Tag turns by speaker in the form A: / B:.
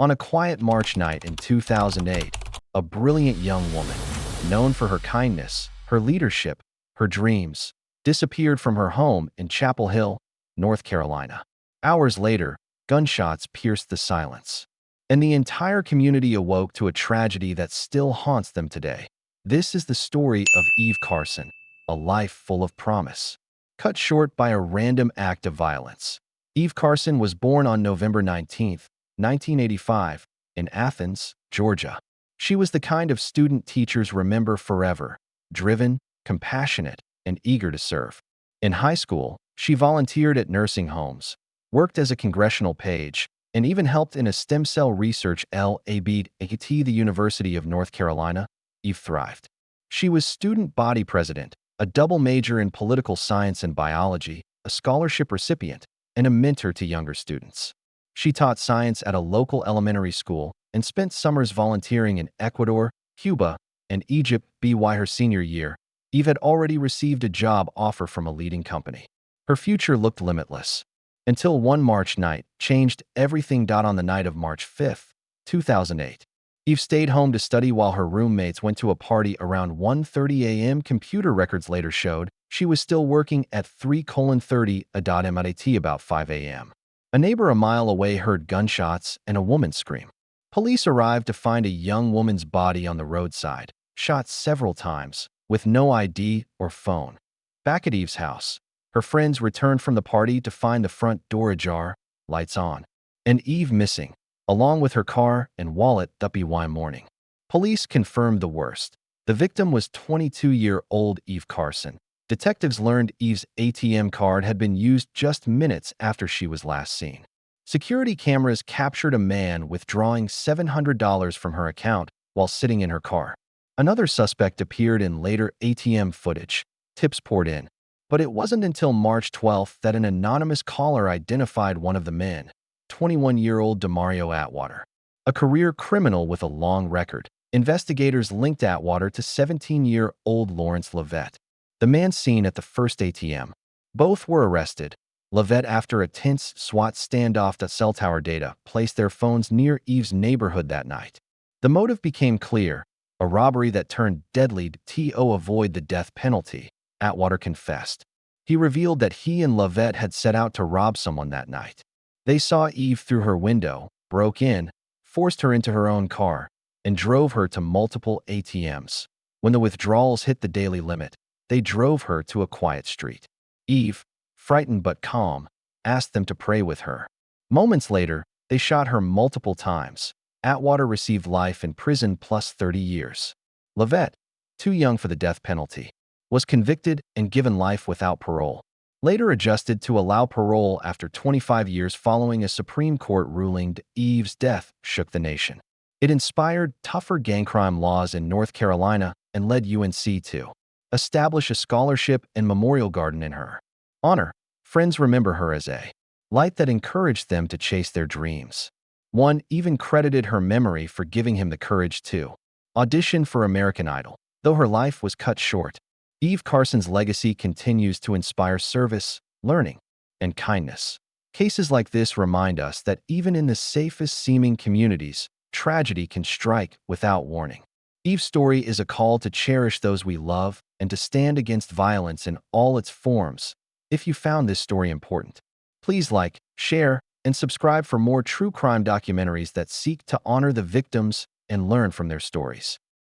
A: On a quiet March night in 2008, a brilliant young woman, known for her kindness, her leadership, her dreams, disappeared from her home in Chapel Hill, North Carolina. Hours later, gunshots pierced the silence, and the entire community awoke to a tragedy that still haunts them today. This is the story of Eve Carson, a life full of promise, cut short by a random act of violence. Eve Carson was born on November 19, 1985, in Athens, Georgia. She was the kind of student teachers remember forever, driven, compassionate, and eager to serve. In high school, she volunteered at nursing homes, worked as a congressional page, and even helped in a stem cell research lab at the University of North Carolina. Eve thrived. She was student body president, a double major in political science and biology, a scholarship recipient, and a mentor to younger students. She taught science at a local elementary school and spent summers volunteering in Ecuador, Cuba, and Egypt. By her senior year, Eve had already received a job offer from a leading company. Her future looked limitless, until one March night changed everything. On the night of March 5, 2008, Eve stayed home to study while her roommates went to a party around 1:30 a.m. Computer records later showed she was still working at 3:30 a.m. about 5 a.m. A neighbor a mile away heard gunshots and a woman scream. Police arrived to find a young woman's body on the roadside, shot several times, with no ID or phone. Back at Eve's house, her friends returned from the party to find the front door ajar, lights on, and Eve missing, along with her car and wallet. By morning, police confirmed the worst. The victim was 22-year-old Eve Carson. Detectives learned Eve's ATM card had been used just minutes after she was last seen. Security cameras captured a man withdrawing $700 from her account while sitting in her car. Another suspect appeared in later ATM footage. Tips poured in, but it wasn't until March 12 that an anonymous caller identified one of the men, 21-year-old Demario Atwater, a career criminal with a long record. Investigators linked Atwater to 17-year-old Laurence Lovette, the man seen at the first ATM. Both were arrested. Lovette, after a tense SWAT standoff. Cell tower data placed their phones near Eve's neighborhood that night. The motive became clear: a robbery that turned deadly to avoid the death penalty. Atwater confessed. He revealed that he and Lovette had set out to rob someone that night. They saw Eve through her window, broke in, forced her into her own car, and drove her to multiple ATMs. When the withdrawals hit the daily limit, they drove her to a quiet street. Eve, frightened but calm, asked them to pray with her. Moments later, they shot her multiple times. Atwater received life in prison plus 30 years. Lovette, too young for the death penalty, was convicted and given life without parole, later adjusted to allow parole after 25 years following a Supreme Court ruling. Eve's death shook the nation. It inspired tougher gang crime laws in North Carolina and led UNC to establish a scholarship and memorial garden in her honor. Friends remember her as a light that encouraged them to chase their dreams. One even credited her memory for giving him the courage to audition for American Idol. Though her life was cut short, Eve Carson's legacy continues to inspire service, learning, and kindness. Cases like this remind us that even in the safest seeming communities, tragedy can strike without warning. Eve's story is a call to cherish those we love and to stand against violence in all its forms. If you found this story important, please like, share, and subscribe for more true crime documentaries that seek to honor the victims and learn from their stories.